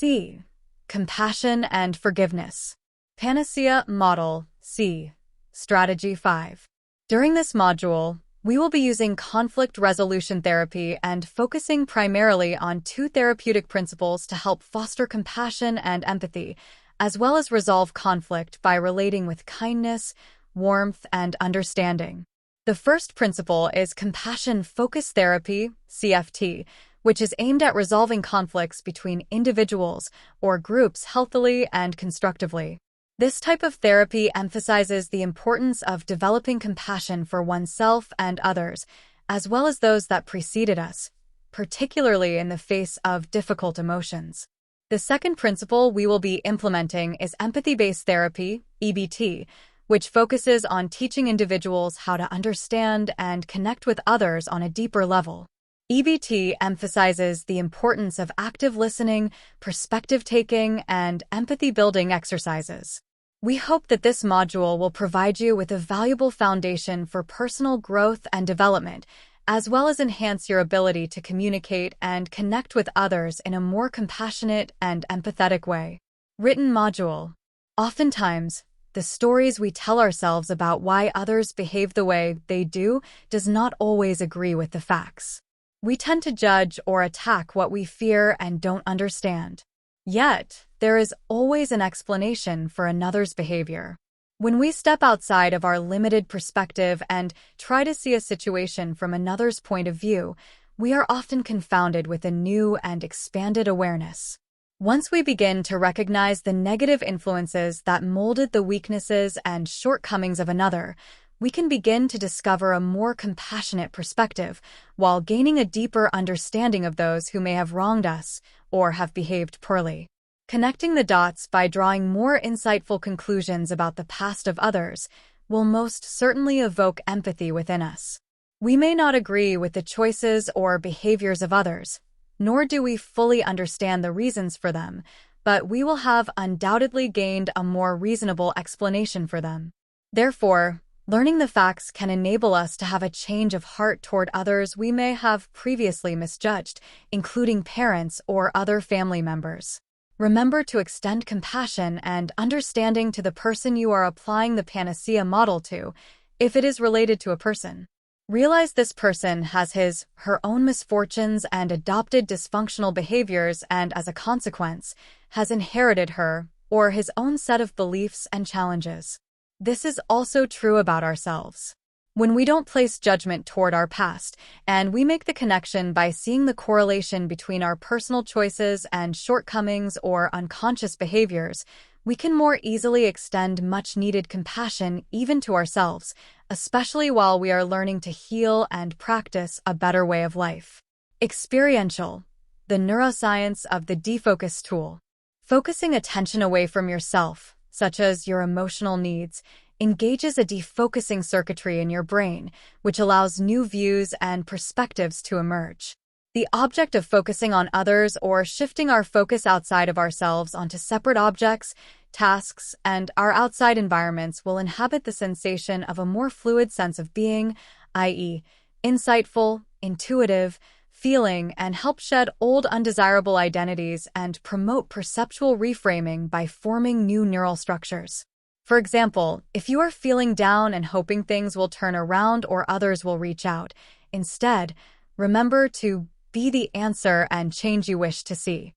C. Compassion and forgiveness. PANACEA Model C. Strategy 5. During this module, we will be using conflict resolution therapy and focusing primarily on 2 therapeutic principles to help foster compassion and empathy, as well as resolve conflict by relating with kindness, warmth, and understanding. The first principle is compassion-focused therapy, CFT, which is aimed at resolving conflicts between individuals or groups healthily and constructively. This type of therapy emphasizes the importance of developing compassion for oneself and others, as well as those that preceded us, particularly in the face of difficult emotions. The second principle we will be implementing is empathy-based therapy, EBT, which focuses on teaching individuals how to understand and connect with others on a deeper level. EBT emphasizes the importance of active listening, perspective-taking, and empathy-building exercises. We hope that this module will provide you with a valuable foundation for personal growth and development, as well as enhance your ability to communicate and connect with others in a more compassionate and empathetic way. Written module. Oftentimes, the stories we tell ourselves about why others behave the way they do does not always agree with the facts. We tend to judge or attack what we fear and don't understand. Yet, there is always an explanation for another's behavior. When we step outside of our limited perspective and try to see a situation from another's point of view, we are often confounded with a new and expanded awareness. Once we begin to recognize the negative influences that molded the weaknesses and shortcomings of another, we can begin to discover a more compassionate perspective while gaining a deeper understanding of those who may have wronged us or have behaved poorly. Connecting the dots by drawing more insightful conclusions about the past of others will most certainly evoke empathy within us. We may not agree with the choices or behaviors of others, nor do we fully understand the reasons for them, but we will have undoubtedly gained a more reasonable explanation for them. Therefore, learning the facts can enable us to have a change of heart toward others we may have previously misjudged, including parents or other family members. Remember to extend compassion and understanding to the person you are applying the PANACEA model to, if it is related to a person. Realize this person has her own misfortunes and adopted dysfunctional behaviors and, as a consequence, has inherited her or his own set of beliefs and challenges. This is also true about ourselves. When we don't place judgment toward our past, and we make the connection by seeing the correlation between our personal choices and shortcomings or unconscious behaviors, we can more easily extend much-needed compassion even to ourselves, especially while we are learning to heal and practice a better way of life. Experiential, the neuroscience of the defocus tool. Focusing attention away from yourself, such as your emotional needs, engages a defocusing circuitry in your brain, which allows new views and perspectives to emerge. The object of focusing on others or shifting our focus outside of ourselves onto separate objects, tasks, and our outside environments will inhabit the sensation of a more fluid sense of being, i.e., insightful, intuitive, feeling, and help shed old undesirable identities and promote perceptual reframing by forming new neural structures. For example, if you are feeling down and hoping things will turn around or others will reach out, instead, remember to be the answer and change you wish to see.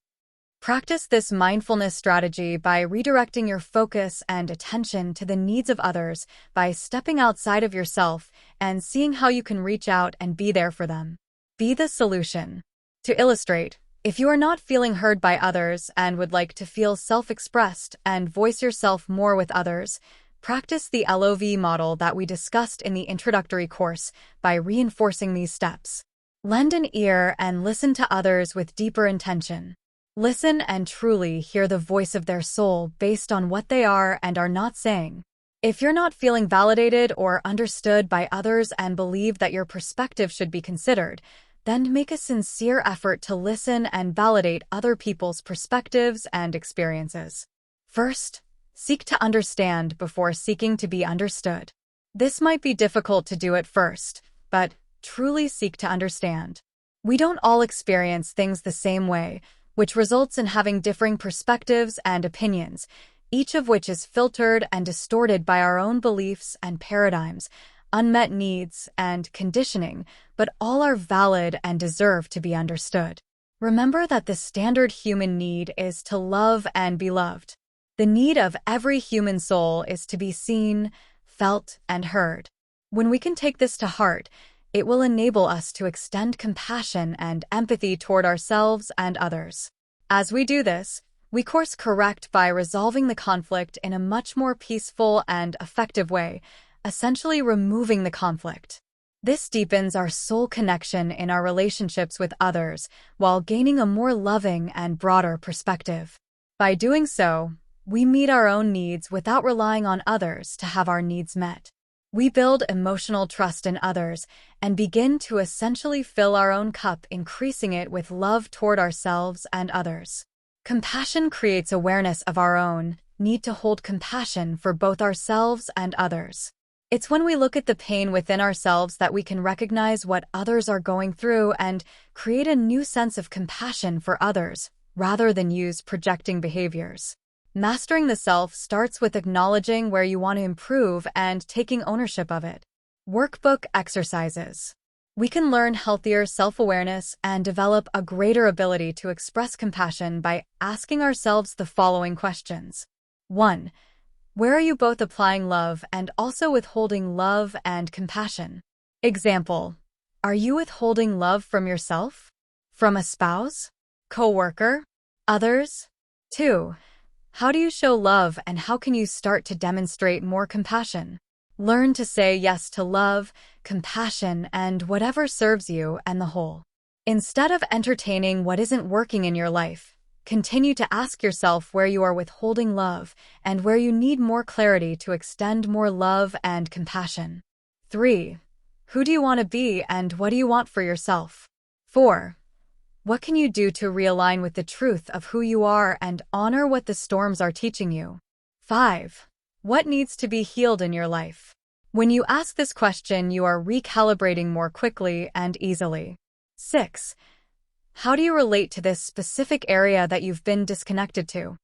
Practice this mindfulness strategy by redirecting your focus and attention to the needs of others by stepping outside of yourself and seeing how you can reach out and be there for them. Be the solution. To illustrate, if you are not feeling heard by others and would like to feel self-expressed and voice yourself more with others, practice the LOV model that we discussed in the introductory course by reinforcing these steps. Lend an ear and listen to others with deeper intention. Listen and truly hear the voice of their soul based on what they are and are not saying. If you're not feeling validated or understood by others and believe that your perspective should be considered, then make a sincere effort to listen and validate other people's perspectives and experiences. First, seek to understand before seeking to be understood. This might be difficult to do at first, but truly seek to understand. We don't all experience things the same way, which results in having differing perspectives and opinions, each of which is filtered and distorted by our own beliefs and paradigms, unmet needs, and conditioning, but all are valid and deserve to be understood. Remember that the standard human need is to love and be loved. The need of every human soul is to be seen, felt, and heard. When we can take this to heart, it will enable us to extend compassion and empathy toward ourselves and others. As we do this, we course correct by resolving the conflict in a much more peaceful and effective way, essentially removing the conflict. This deepens our soul connection in our relationships with others while gaining a more loving and broader perspective. By doing so, we meet our own needs without relying on others to have our needs met. We build emotional trust in others and begin to essentially fill our own cup, increasing it with love toward ourselves and others. Compassion creates awareness of our own need to hold compassion for both ourselves and others. It's when we look at the pain within ourselves that we can recognize what others are going through and create a new sense of compassion for others, rather than use projecting behaviors. Mastering the self starts with acknowledging where you want to improve and taking ownership of it. Workbook exercises. We can learn healthier self-awareness and develop a greater ability to express compassion by asking ourselves the following questions. 1. Where are you both applying love and also withholding love and compassion? Example: are you withholding love from yourself? From a spouse? Coworker? Others? 2. How do you show love and how can you start to demonstrate more compassion? Learn to say yes to love, compassion, and whatever serves you and the whole. Instead of entertaining what isn't working in your life, continue to ask yourself where you are withholding love and where you need more clarity to extend more love and compassion. 3. Who do you want to be and what do you want for yourself? 4. What can you do to realign with the truth of who you are and honor what the storms are teaching you? 5. What needs to be healed in your life? When you ask this question, you are recalibrating more quickly and easily. 6. How do you relate to this specific area that you've been disconnected to?